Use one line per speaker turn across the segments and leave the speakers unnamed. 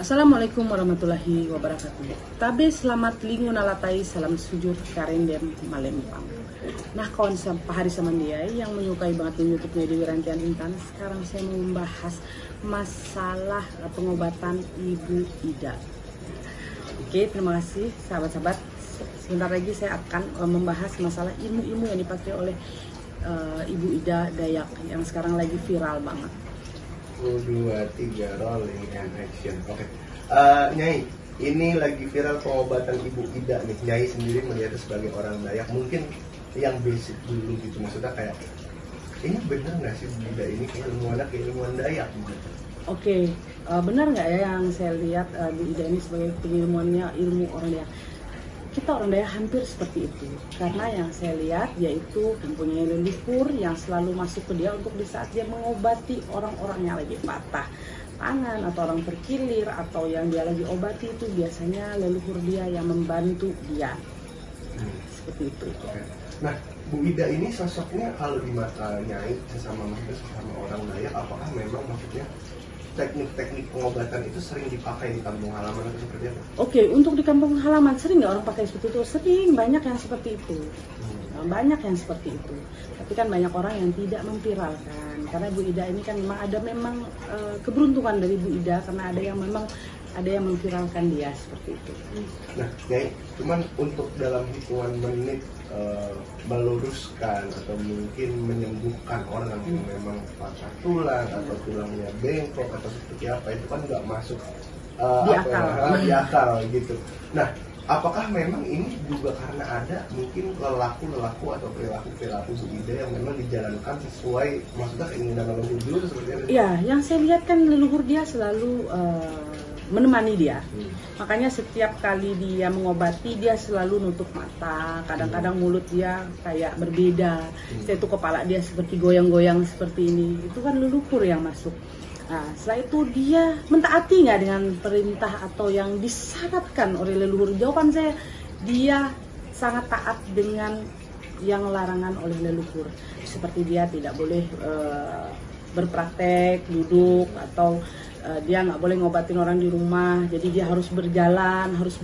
Assalamualaikum warahmatullahi wabarakatuh. Tabe selamat lingu nalatai salam sujud karendem malempang. Nah kawan hari samandiai yang menyukai banget YouTube-nya di Wirantian Intan. Sekarang saya mau membahas masalah pengobatan Ibu Ida. Oke, terima kasih sahabat-sahabat. Sebentar lagi saya akan membahas masalah ilmu-ilmu yang dipakai oleh Ibu Ida Dayak yang sekarang lagi viral banget.
1, 2, 3, rolling and action. Oke. Nyai, ini lagi viral pengobatan Ibu Ida nih. Nyai sendiri melihatnya sebagai orang Dayak, mungkin yang basic dulu gitu, maksudnya kayak ini bener nggak sih Bu Ida ini keilmuan Dayak gitu?
Oke, benar nggak ya yang saya lihat Bu Ida ini sebagai pengilmuannya ilmu orang Dayak? Kita orang Dayak hampir seperti itu, karena yang saya lihat yaitu mempunyai leluhur yang selalu masuk ke dia untuk di saat dia mengobati orang-orang yang lagi patah tangan atau orang terkilir atau yang dia lagi obati, itu biasanya leluhur dia yang membantu dia. Seperti itu.
Nah, Bu Ida ini sosoknya kalau di mata Nyai sesama orang Dayak, apakah memang maksudnya teknik-teknik pengobatan itu sering dipakai di kampung halaman atau seperti apa?
Oke, untuk di kampung halaman sering nggak orang pakai seperti itu? Sering, banyak yang seperti itu. Banyak yang seperti itu. Tapi kan banyak orang yang tidak memviralkan. Karena Bu Ida ini kan memang keberuntungan dari Bu Ida, karena ada yang memviralkan dia seperti itu.
Nah, Nyai, cuman untuk dalam hitungan menit meluruskan atau mungkin menyembuhkan orang yang memang patah tulang atau tulangnya bengkok atau seperti apa, itu kan nggak masuk di akal gitu. Nah, apakah memang ini juga karena ada mungkin lelaku atau perilaku Bu Ida yang memang dijalankan sesuai maksudnya keinginan leluhur dulu seperti itu?
Iya, yang saya lihat kan leluhur dia selalu menemani dia. Makanya setiap kali dia mengobati, dia selalu nutup mata. Kadang-kadang mulut dia kayak berbeda. Itu kepala dia seperti goyang-goyang seperti ini. Itu kan leluhur yang masuk. Nah, setelah itu dia mentaati nggak dengan perintah atau yang disyaratkan oleh leluhur? Jawaban saya, dia sangat taat dengan yang larangan oleh leluhur. Seperti dia tidak boleh berpraktek, duduk, atau dia nggak boleh ngobatin orang di rumah. Jadi dia harus berjalan, harus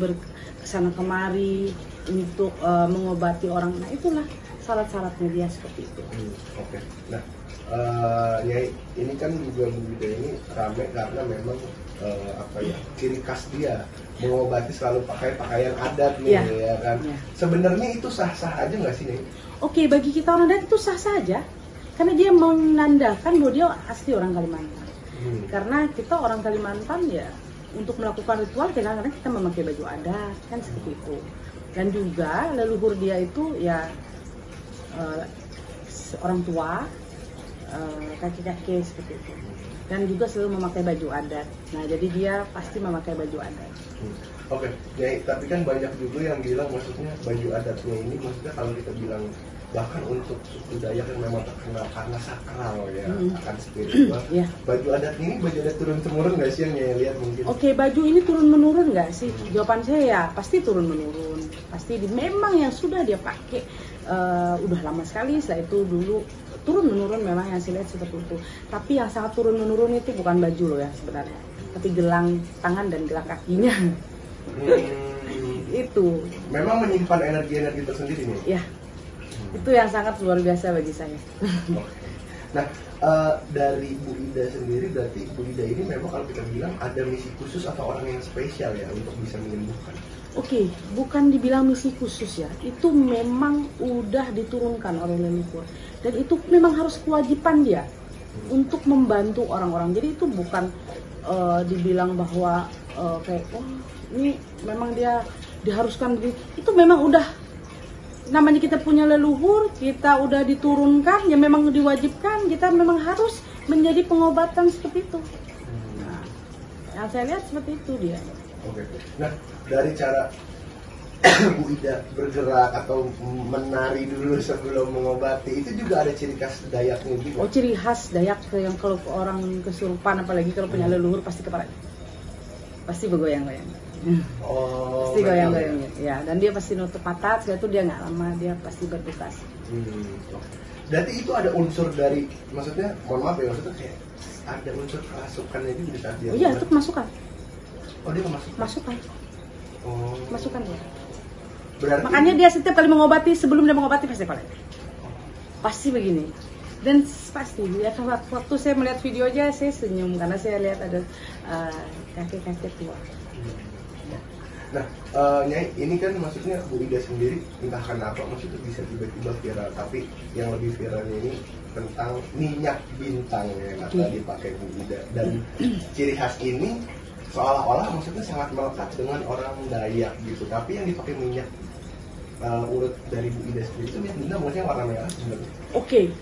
kesana kemari untuk mengobati orang. Nah, itulah syarat-syaratnya dia seperti itu.
Oke. Nah, ya ini kan juga Bu Ida ini rame karena memang ciri khas dia mengobati selalu pakai pakaian adat nih, ya kan. Sebenarnya itu sah-sah aja nggak sih, Nyai?
Oke, bagi kita orang adat itu sah-sah aja, karena dia menandakan bahwa dia asli orang Kalimantan. Karena kita orang Kalimantan ya, untuk melakukan ritual kadang-kadang kita memakai baju adat kan seperti itu. Dan juga leluhur dia itu ya orang tua, kakek-kakek seperti itu. Dan juga selalu memakai baju adat. Nah, jadi dia pasti memakai baju adat.
Oke, ya, tapi kan banyak juga yang bilang maksudnya baju adatnya ini maksudnya kalau kita bilang bahkan untuk suku Dayak yang memang terkenal karena sakral ya, akan spiritual. Baju adat ini baju adat turun-temurun nggak sih yang Nyai lihat mungkin?
Oke, baju ini turun-menurun nggak sih? Jawaban saya ya pasti turun-menurun. Pasti memang yang sudah dia pakai udah lama sekali. Setelah itu dulu turun-menurun memang yang saya lihat seperti itu. Tapi yang sangat turun-menurun itu bukan baju loh ya sebenarnya, tapi gelang tangan dan gelang kakinya. Itu
memang menyimpan energi-energi tersendiri nih.
Ya, itu yang sangat luar biasa bagi saya.
Nah, dari Bu Ida sendiri, berarti Bu Ida ini memang kalau kita bilang ada misi khusus atau orang yang spesial ya untuk bisa menyembuhkan?
Oke, bukan dibilang misi khusus ya, itu memang udah diturunkan oleh leluhur. Dan itu memang harus kewajiban dia untuk membantu orang-orang. Jadi itu bukan dibilang bahwa kayak, oh ini memang dia diharuskan begitu. Itu memang udah, namanya kita punya leluhur, kita udah diturunkan, ya memang diwajibkan, kita memang harus menjadi pengobatan seperti itu. Nah, yang saya lihat seperti itu dia.
Oke. Nah, dari cara Bu Ida bergerak atau menari dulu sebelum mengobati, itu juga ada ciri khas Dayaknya juga?
Oh, ciri khas Dayak yang kalau orang kesurupan, apalagi kalau punya leluhur, pasti kepala pasti bergoyang-goyang. Pasti goyang-goyang ya, dan dia pasti nutup mata. Setelah itu dia nggak lama, dia pasti berduka.
Berarti itu ada unsur dari, maksudnya mohon maaf ya, maksudnya kayak ada unsur kerasukannya juga di saat dia.
Iya, itu kemasukan.
Oh, dia memasukkan.
Masukkan.
Oh.
Masukkan ya.
Berarti
Makanya dia setiap kali mengobati, sebelum dia mengobati pasti kolek. Pasti begini. Dan pasti ya, waktu saya melihat video aja saya senyum karena saya lihat ada kakek-kakek tua.
Nah, Nyai, ini kan maksudnya Bu Ida sendiri entah kenapa maksudnya bisa tiba-tiba viral, tapi yang lebih viralnya ini tentang minyak bintang yang akan dipakai Bu Ida, dan ciri khas ini seolah-olah maksudnya sangat melekat dengan orang Dayak gitu, tapi yang dipakai minyak urut dari Bu Ida sendiri itu minyak bintang, maksudnya warna merah sebenarnya.
Oke.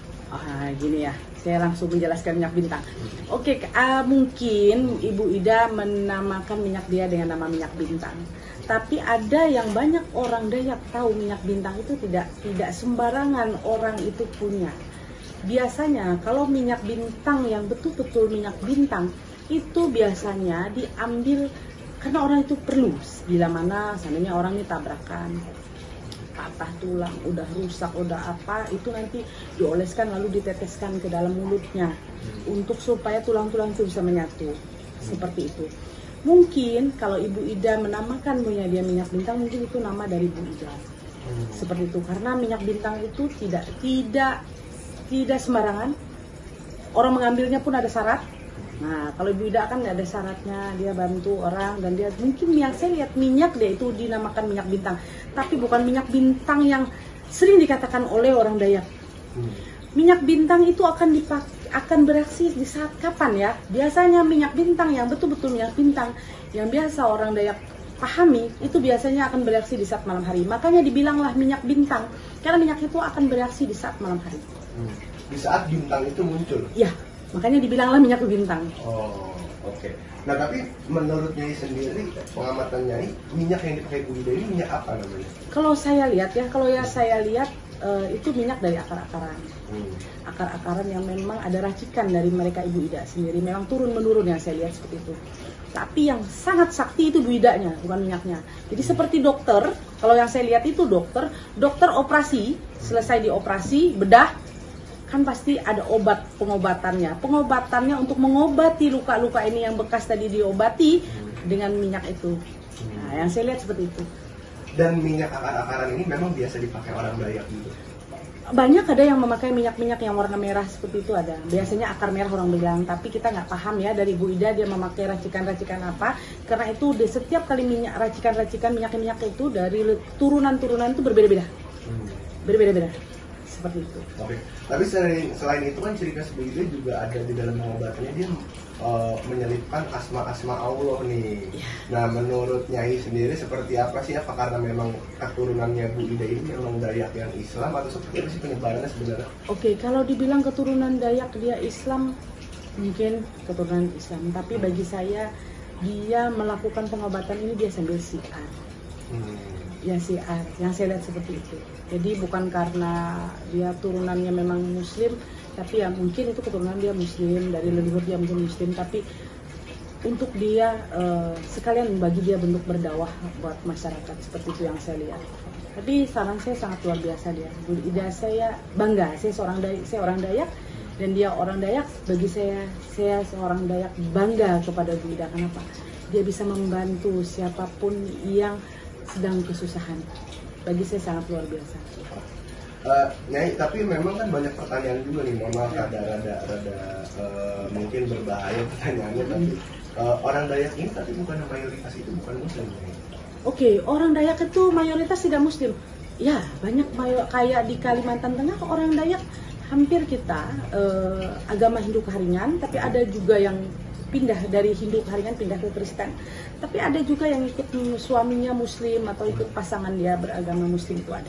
Gini ya, saya langsung menjelaskan minyak bintang. Oke, mungkin Ibu Ida menamakan minyak dia dengan nama minyak bintang. Tapi ada yang banyak orang Dayak tahu minyak bintang itu tidak sembarangan orang itu punya. Biasanya kalau minyak bintang yang betul-betul minyak bintang itu biasanya diambil karena orang itu perlu. Bila mana seandainya orang ini tabrakan, patah tulang, udah rusak, udah apa, itu nanti dioleskan lalu diteteskan ke dalam mulutnya untuk supaya tulang-tulang itu bisa menyatu. Seperti itu. Mungkin kalau Ibu Ida menamakan punya dia minyak bintang, mungkin itu nama dari Bu Ida. Seperti itu, karena minyak bintang itu tidak sembarangan. Orang mengambilnya pun ada syarat. Nah, kalau Ibu Ida kan nggak ada syaratnya, dia bantu orang dan dia mungkin yang saya lihat minyak dia itu dinamakan minyak bintang, tapi bukan minyak bintang yang sering dikatakan oleh orang Dayak. Minyak bintang itu akan bereaksi di saat kapan ya? Biasanya minyak bintang yang betul-betul minyak bintang yang biasa orang Dayak pahami itu biasanya akan bereaksi di saat malam hari. Makanya dibilanglah minyak bintang karena minyak itu akan bereaksi di saat malam hari.
Di saat bintang itu muncul.
Ya. Makanya dibilanglah minyak bintang.
Oh, oke. Nah, tapi menurut Nyai sendiri, pengamatan Nyai, minyak yang dipakai Bu Ida ini minyak apa namanya?
Kalau saya lihat ya, itu minyak dari akar-akaran. Akar-akaran yang memang ada racikan dari mereka Ibu Ida sendiri. Memang turun-menurun yang saya lihat seperti itu. Tapi yang sangat sakti itu Bu Idanya, bukan minyaknya. Jadi seperti dokter, kalau yang saya lihat itu dokter operasi, selesai dioperasi, bedah, kan pasti ada obat pengobatannya untuk mengobati luka-luka ini yang bekas tadi diobati dengan minyak itu. Nah, yang saya lihat seperti itu.
Dan minyak akar-akaran ini memang biasa dipakai orang Dayak gitu.
Banyak ada yang memakai minyak-minyak yang warna merah seperti itu ada. Biasanya akar merah orang bilang, tapi kita nggak paham ya dari Bu Ida dia memakai racikan-racikan apa. Karena itu di setiap kali minyak racikan-racikan minyak-minyak itu dari turunan-turunan itu berbeda-beda. Berbeda-beda. Seperti itu.
Oke. Tapi selain itu kan ciri khas Bu Ida juga ada di dalam pengobatan dia menyelipkan asma-asma Allah nih. Nah, menurut Nyai sendiri seperti apa sih? Apa karena memang keturunannya Bu Ida ini memang Dayak yang Islam atau seperti apa sih penyebarannya sebenarnya?
Oke, kalau dibilang keturunan Dayak dia Islam, mungkin keturunan Islam. Tapi bagi saya dia melakukan pengobatan ini dia sambil siar. Ya siar, yang saya lihat seperti itu. Jadi bukan karena dia turunannya memang Muslim, tapi ya mungkin itu keturunan dia Muslim, dari leluhur dia mungkin Muslim, tapi untuk dia sekalian bagi dia bentuk berdakwah buat masyarakat, seperti itu yang saya lihat. Tapi saran saya sangat luar biasa dia. Bu Ida saya bangga, saya orang Dayak dan dia orang Dayak. Bagi saya seorang Dayak bangga kepada Bu Ida. Kenapa? Dia bisa membantu siapapun yang sedang kesusahan. Bagi saya sangat luar biasa.
Nyai, tapi memang kan banyak pertanyaan juga nih, mohon maaf rada mungkin berbahaya pertanyaannya, tapi orang Dayak ini tapi bukan mayoritas itu bukan Muslim.
Oke, orang Dayak itu mayoritas tidak Muslim. Ya, banyak kayak di Kalimantan Tengah orang Dayak hampir kita agama Hindu Keharingan, tapi ada juga yang pindah dari Hindu Keharingan pindah ke Kristen. Tapi ada juga yang ikut suaminya Muslim atau ikut pasangan dia beragama Muslim, itu ada.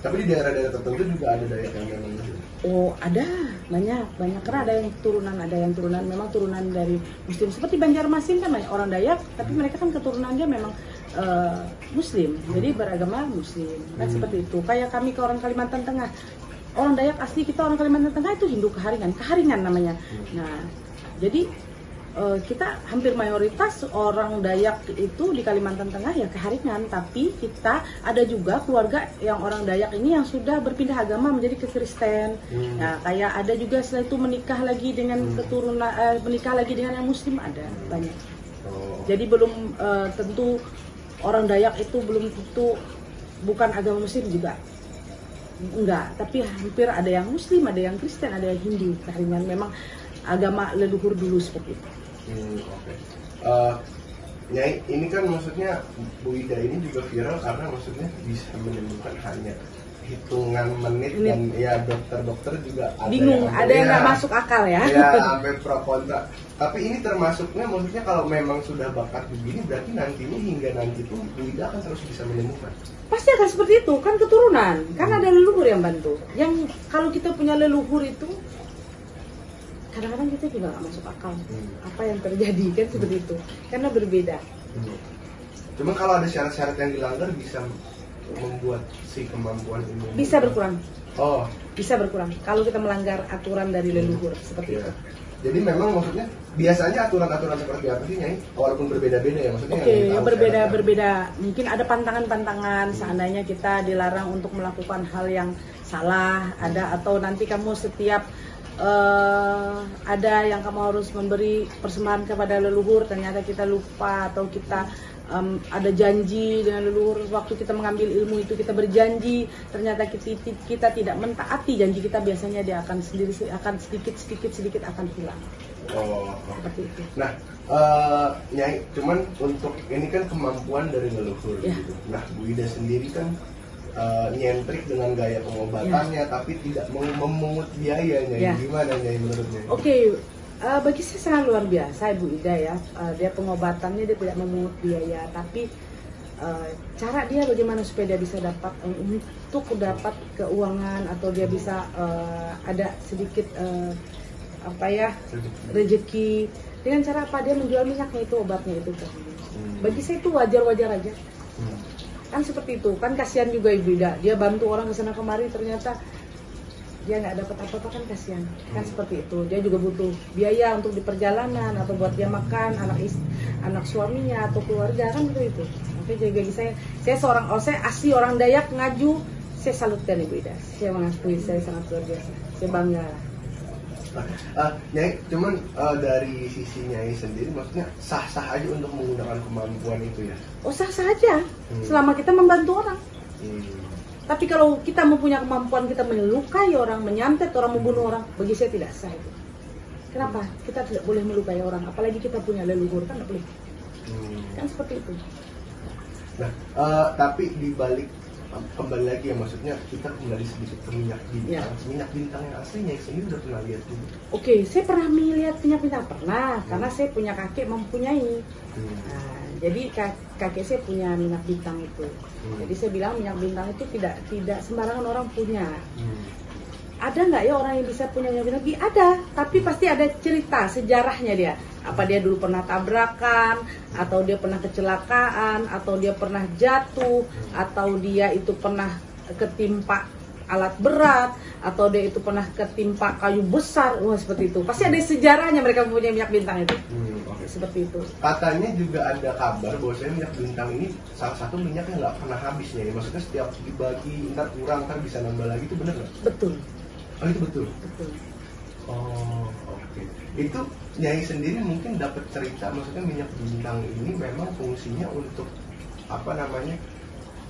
Tapi di daerah-daerah tertentu juga ada Dayak yang memang Muslim.
Oh, ada banyak karena ada yang turunan memang turunan dari Muslim. Seperti Banjarmasin kan banyak orang Dayak, tapi mereka kan keturunannya memang Muslim, jadi beragama Muslim. Kan seperti itu. Kayak kami ke orang Kalimantan Tengah, orang Dayak asli kita orang Kalimantan Tengah itu Hindu Keharingan namanya. Nah, jadi kita hampir mayoritas orang Dayak itu di Kalimantan Tengah ya Keharingan, tapi kita ada juga keluarga yang orang Dayak ini yang sudah berpindah agama menjadi ke Kristen. Nah, kayak ada juga setelah itu menikah lagi dengan keturunan menikah lagi dengan yang Muslim, ada banyak. Jadi belum tentu orang Dayak itu belum tentu bukan agama Muslim juga. Enggak, tapi hampir ada yang Muslim, ada yang Kristen, ada yang Hindu. Karena memang agama leluhur dulu seperti itu.
Oke. Nyai, ini kan maksudnya Bu Ida ini juga viral karena maksudnya bisa menyembuhkan hanya hitungan menit dan ya dokter-dokter juga
bingung, ada yang nggak masuk akal ya.
Ya sampai pro kontra. Tapi ini termasuknya maksudnya kalau memang sudah bakat begini berarti nantinya hingga nanti tuh Bu Ida akan terus bisa menyembuhkan. Pasti
akan seperti itu, kan keturunan, kan ada leluhur yang bantu. Yang kalau kita punya leluhur itu kadang-kadang kita juga nggak masuk akal apa yang terjadi kan seperti itu, karena berbeda.
Cuma kalau ada syarat-syarat yang dilanggar bisa membuat si kemampuan ini
bisa berkurang.
Bisa
berkurang kalau kita melanggar aturan dari leluhur seperti itu.
Jadi memang maksudnya biasanya aturan-aturan seperti apa sih Nyai? Walaupun berbeda-beda ya maksudnya.
Berbeda. Mungkin ada pantangan-pantangan seandainya kita dilarang untuk melakukan hal yang salah, ada atau nanti kamu setiap ada yang kamu harus memberi persembahan kepada leluhur, ternyata kita lupa atau kita ada janji dengan leluhur waktu kita mengambil ilmu itu, kita berjanji ternyata kita tidak mentaati janji kita, biasanya dia akan sedikit akan hilang.
Seperti itu. Nah, Nyai, cuman untuk ini kan kemampuan dari leluhur gitu. Nah, Bu Ida sendiri kan nyentrik dengan gaya pengobatannya tapi tidak memungut biaya, Nyai. Gimana Nyai menurutnya?
Bagi saya sangat luar biasa Ibu Ida ya. Dia pengobatannya dia tidak memungut biaya, tapi cara dia bagaimana supaya dia bisa dapat untuk dapat keuangan atau dia bisa ada sedikit rezeki dengan cara apa, dia menjual minyaknya itu, obatnya itu. Bagi saya itu wajar-wajar aja. Kan seperti itu, kan kasihan juga Ibu Ida, dia bantu orang ke sana kemari ternyata dia nggak dapat apa-apa, kan kasihan. Kan seperti itu, dia juga butuh biaya untuk di perjalanan atau buat dia makan anak suaminya atau keluarga, kan seperti itu. Makanya bagi saya seorang saya asli orang Dayak Ngaju, saya salutkan Ibu Ida, saya mengakui saya sangat luar biasa, saya bangga.
Nyai, cuman dari sisi Nyai sendiri maksudnya sah-sah aja untuk menggunakan kemampuan itu ya?
Sah-sah aja, selama kita membantu orang. Tapi kalau kita mempunyai kemampuan kita melukai orang, menyantet orang, membunuh orang, bagi saya tidak sah itu. Kenapa? Kita tidak boleh melukai orang, apalagi kita punya leluhur, kan tidak boleh. Kan seperti itu.
Nah, tapi dibalik kembali lagi ya, maksudnya kita kembali sedikit ke minyak bintang. Minyak bintang yang aslinya sendiri udah pernah lihat dulu?
Saya pernah melihat minyak bintang, karena saya punya kakek mempunyai. Jadi kakek saya punya minyak bintang itu. Jadi saya bilang minyak bintang itu tidak sembarangan orang punya. Ada nggak ya orang yang bisa punya minyak bintang? Ada, tapi pasti ada cerita sejarahnya dia. Apa dia dulu pernah tabrakan, atau dia pernah kecelakaan, atau dia pernah jatuh, atau dia itu pernah ketimpa alat berat, atau dia itu pernah ketimpa kayu besar, seperti itu. Pasti ada sejarahnya mereka mempunyai minyak bintang itu. Seperti itu.
Katanya juga ada kabar bahwasanya minyak bintang ini salah satu minyak yang nggak pernah habisnya. Maksudnya setiap dibagi, ntar kurang, ntar bisa nambah lagi, itu benar nggak?
Betul.
Itu betul. Oke. Itu Nyai sendiri mungkin dapat cerita, maksudnya minyak bintang ini memang fungsinya untuk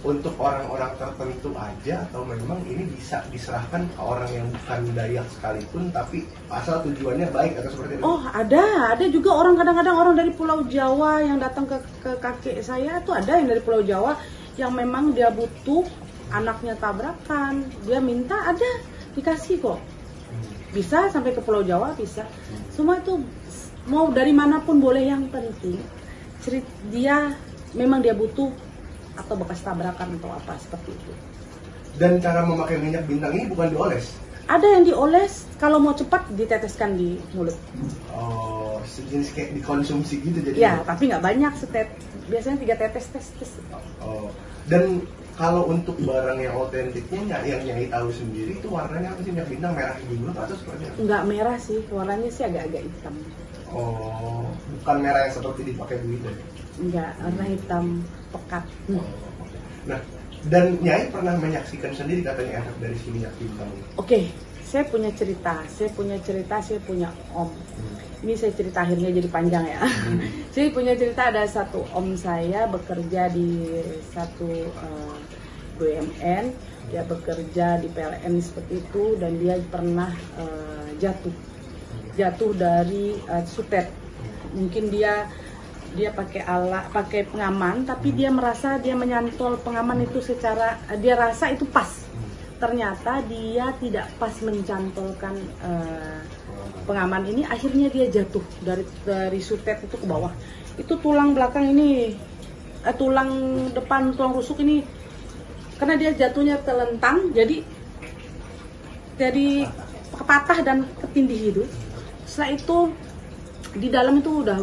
untuk orang-orang tertentu aja, atau memang ini bisa diserahkan ke orang yang bukan Dayak sekalipun tapi asal tujuannya baik atau seperti itu?
Ada juga orang, kadang-kadang orang dari Pulau Jawa yang datang ke kakek saya tuh, ada yang dari Pulau Jawa yang memang dia butuh, anaknya tabrakan, dia minta, ada dikasih kok. Bisa sampai ke Pulau Jawa, bisa. Semua itu mau dari manapun boleh, yang penting dia butuh atau bekas tabrakan atau apa seperti itu.
Dan cara memakai minyak bintang ini bukan dioles?
Ada yang dioles, kalau mau cepat diteteskan di mulut.
Sejenis kayak dikonsumsi gitu jadi?
Ya, tapi nggak banyak, biasanya 3 tetes.
Dan kalau untuk barang yang otentiknya, yang Nyai tahu sendiri itu warnanya apa sih minyak bintang, merah juga atau seperti apa?
Nggak merah sih, warnanya sih agak-agak hitam.
Bukan merah yang seperti dipakai Bu Ida?
Enggak, warna hitam pekat.
Nah, dan Nyai pernah menyaksikan sendiri katanya efek dari si minyak bintang ini?
Saya punya cerita, saya punya om. Ini saya cerita akhirnya jadi panjang ya. Saya punya cerita, ada satu om saya bekerja di satu BUMN, dia bekerja di PLN seperti itu, dan dia pernah jatuh dari sutet. Mungkin dia pakai pengaman, tapi dia merasa dia menyantol pengaman itu secara, dia rasa itu pas. Ternyata dia tidak pas mencantolkan pengaman ini, akhirnya dia jatuh dari sutet itu ke bawah. Itu tulang belakang ini, tulang depan, tulang rusuk ini, karena dia jatuhnya telentang, jadi patah dan ketindih itu. Setelah itu di dalam itu udah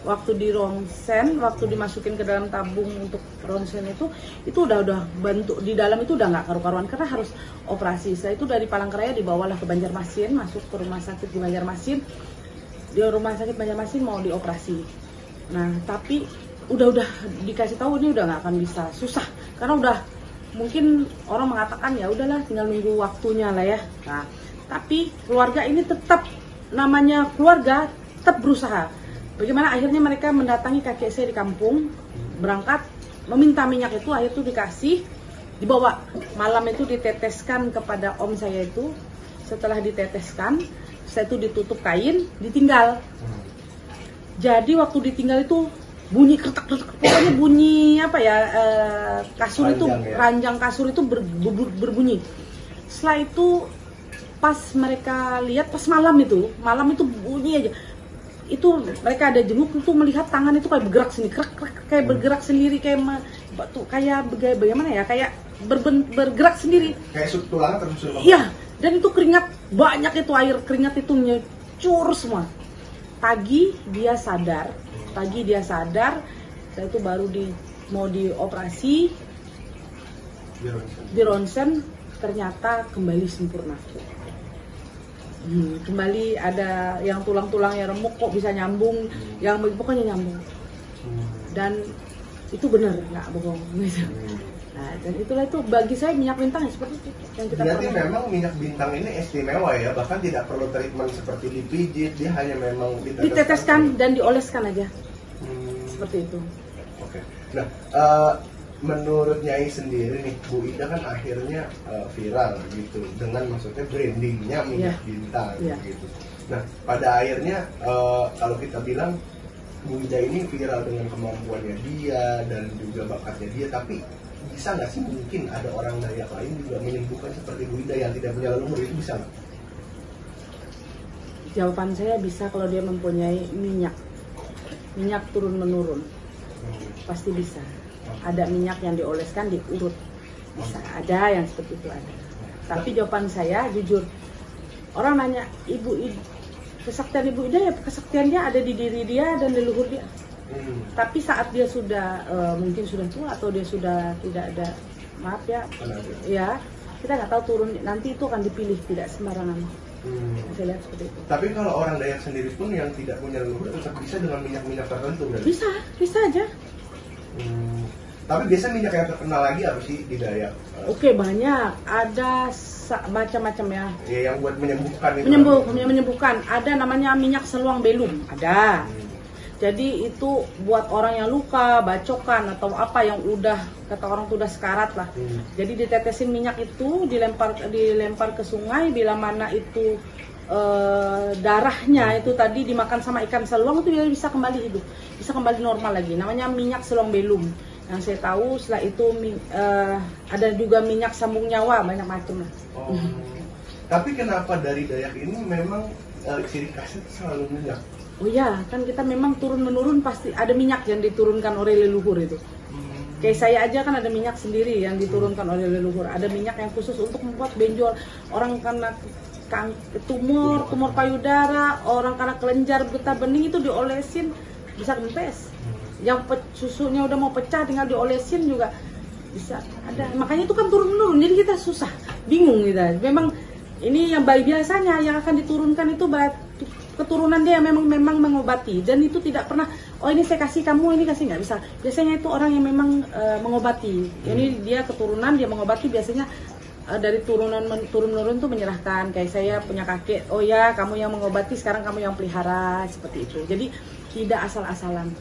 waktu di ronsen, waktu dimasukin ke dalam tabung untuk ronsen itu udah bantu di dalam itu udah nggak karu-karuan karena harus operasi. Setelah itu dari Palangkaraya dibawalah ke Banjarmasin, masuk ke rumah sakit di Banjarmasin. Di rumah sakit Banjarmasin mau dioperasi. Nah, tapi udah dikasih tahu ini udah nggak akan bisa, susah karena udah mungkin orang mengatakan ya udahlah tinggal nunggu waktunya lah ya. Nah, tapi keluarga ini tetap, namanya keluarga, tetap berusaha. Bagaimana akhirnya mereka mendatangi kakek saya di kampung, berangkat meminta minyak itu, akhirnya itu dikasih, dibawa. Malam itu diteteskan kepada om saya itu. Setelah diteteskan, saya itu ditutup kain, ditinggal. Jadi waktu ditinggal itu bunyi kertak-kertak, pokoknya bunyi apa ya, kasur itu, ranjang kasur itu berbunyi. Setelah itu pas mereka lihat, pas malam itu bunyi aja. Itu mereka ada jenguk itu melihat tangan itu kayak bergerak sendiri, kayak bergerak sendiri, kayak bagaimana ya, kayak bergerak sendiri.
Kayak tulang terus.
Iya, dan itu keringat banyak, itu air keringat itu nyecur semua. Pagi dia sadar, saya itu baru mau dioperasi, di ronsen, ternyata kembali sempurna. Kembali ada yang tulang-tulangnya remuk kok bisa nyambung, yang pokoknya nyambung. Dan itu benar, nggak bohong. Nah, dan itulah itu bagi saya minyak bintang ya, seperti itu yang kita.
Berarti memang minyak bintang ini istimewa ya, bahkan tidak perlu treatment seperti dipijit, dia hanya memang
diteteskan dan dioleskan aja. Seperti itu.
Oke. Nah, menurut Nyai sendiri nih, Bu Ida kan akhirnya viral gitu dengan maksudnya brandingnya minyak bintang gitu. Nah, pada akhirnya kalau kita bilang Bu Ida ini viral dengan kemampuannya dia dan juga bakatnya dia, tapi bisa nggak sih mungkin ada orang Dayak lain juga menyembuhkan seperti Bu Ida yang tidak punya leluhur, itu bisa nggak?
Jawaban saya bisa kalau dia mempunyai minyak turun menurun, pasti bisa. Ada minyak yang dioleskan, diurut, bisa, ada yang seperti itu ada. Tapi jawaban saya jujur, orang nanya kesaktian Ibu Ida ya, kesaktian dia ada di diri dia dan di leluhur dia. Tapi saat dia sudah mungkin sudah tua atau dia sudah tidak ada, maaf ya, ya kita nggak tahu turun nanti itu akan dipilih, tidak sembarangan. Saya lihat seperti itu.
Tapi kalau orang Dayak sendiri pun yang tidak punya leluhur tetap bisa dengan minyak-minyak tertentu kan?
Bisa aja.
Tapi biasanya minyak yang terkenal lagi apa sih di Dayak?
Oke, banyak. Ada macam-macam ya.
Ya, yang buat menyembuhkan itu.
Menyembuhkan. Ada namanya minyak seluang belum. Ada. Jadi itu buat orang yang luka, bacokan atau apa yang udah, kata orang tuh udah sekarat lah. Jadi ditetesin minyak itu, dilempar ke sungai, bila mana itu darahnya itu tadi dimakan sama ikan seluang, itu dia bisa kembali hidup, bisa kembali normal lagi. Namanya minyak seluang belum. Yang saya tahu setelah itu ada juga minyak sambung nyawa, banyak macam lah.
Tapi kenapa dari Dayak ini memang ciri khasnya selalu minyak?
Oh ya, kan kita memang turun menurun pasti ada minyak yang diturunkan oleh leluhur itu. Kayak saya aja kan ada minyak sendiri yang diturunkan oleh leluhur. Ada minyak yang khusus untuk membuat benjol. Orang karena tumor payudara, orang karena kelenjar getah bening itu diolesin bisa kempes. Yang susunya udah mau pecah tinggal diolesin juga bisa ada. Makanya itu kan turun menurun. Jadi kita susah, bingung kita. Memang ini yang biasanya yang akan diturunkan itu keturunan dia memang mengobati, dan itu tidak pernah ini saya kasih kamu, ini kasih, nggak bisa. Biasanya itu orang yang memang mengobati. Ini dia keturunan dia mengobati, biasanya dari turun menurun tuh menyerahkan. Kayak saya punya kakek, oh ya kamu yang mengobati, sekarang kamu yang pelihara, seperti itu. Jadi tidak asal-asalan.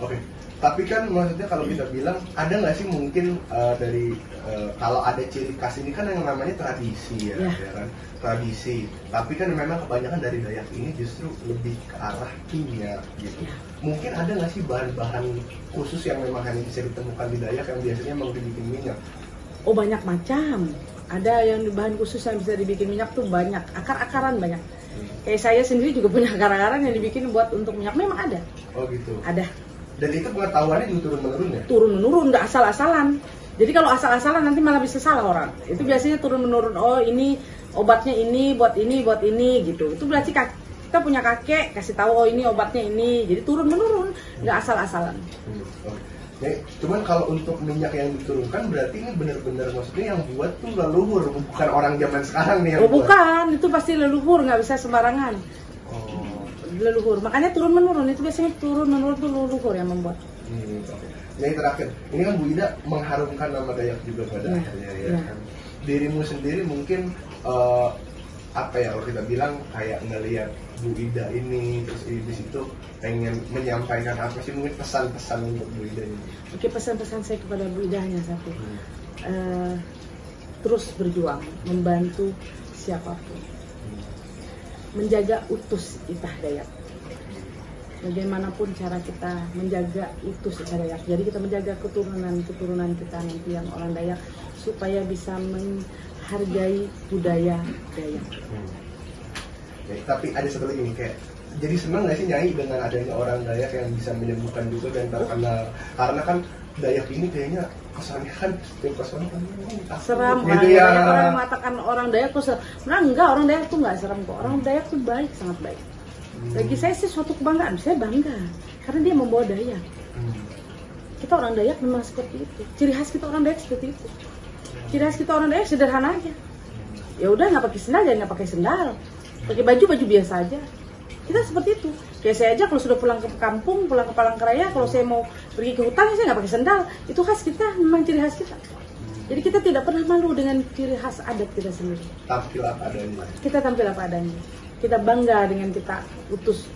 Oke. Tapi kan maksudnya kalau kita bilang ada nggak sih mungkin kalau ada ciri khas ini kan yang namanya tradisi ya kan, tradisi. Tapi kan memang kebanyakan dari Dayak ini justru lebih ke arah kimia gitu. Mungkin ada nggak sih bahan-bahan khusus yang memang hanya bisa ditemukan di Dayak yang biasanya memang dibikin minyak?
Oh banyak macam. Ada yang bahan khusus yang bisa dibikin minyak tuh banyak. Akar-akaran banyak. Kayak saya sendiri juga punya akar-akaran yang dibikin buat untuk minyak. Memang ada.
Oh gitu.
Ada.
Dan itu pengetahuannya juga turun-menurun ya?
Turun-menurun, nggak asal-asalan. Jadi kalau asal-asalan nanti malah bisa salah orang. Itu biasanya turun-menurun. Oh ini obatnya ini, buat ini gitu. Itu berarti kita punya kakek kasih tahu oh ini obatnya ini. Jadi turun-menurun, nggak asal-asalan.
Nih, cuman kalau untuk minyak yang diturunkan berarti ini benar-benar maksudnya yang buat tuh leluhur, bukan orang zaman sekarang nih yang buat.
Bukan, itu pasti leluhur, nggak bisa sembarangan. Leluhur, makanya turun menurun itu biasanya turun menurun tuh leluhur yang membuat.
Yang terakhir, ini kan Bu Ida mengharumkan nama Dayak juga pada akhirnya ya kan. Dirimu sendiri mungkin apa ya kalau kita bilang kayak ngelihat Bu Ida ini terus di situ pengen menyampaikan apa sih mungkin pesan-pesan untuk Bu Ida ini?
Oke, pesan-pesan saya kepada Bu Ida hanya satu, terus berjuang membantu siapapun. Menjaga utus Itah Dayak. Bagaimanapun cara kita menjaga utus Itah Dayak. Jadi kita menjaga keturunan kita nanti yang orang Dayak supaya bisa menghargai budaya Dayak.
Tapi ada satu lagi nih kayak jadi senang nggak sih Nyai dengan adanya orang Dayak yang bisa menyembuhkan juga dan terkenal karena kan Dayak ini kayaknya kesannya kan kesan
seram
gitu ya.
Orang mengatakan orang Dayak tuh seram. Nah enggak, orang Dayak tuh nggak seram kok. Orang Dayak tuh baik, sangat baik. Bagi saya sih suatu kebanggaan. Saya bangga karena dia membawa Dayak. Kita orang Dayak memang seperti itu. Ciri khas kita orang Dayak seperti itu. Ciri khas kita orang Dayak sederhana aja. Ya udah nggak pakai sendal, jangan nggak pakai sendal. Pakai baju biasa aja. Kita seperti itu. Kayak saya aja kalau sudah pulang ke kampung, pulang ke Palangkaraya, kalau saya mau pergi ke hutan, saya nggak pakai sendal. Itu khas kita, memang ciri khas kita. Jadi kita tidak pernah malu dengan ciri khas adat kita sendiri.
Tampil apa adanya.
Kita tampil apa adanya. Kita bangga dengan kita utus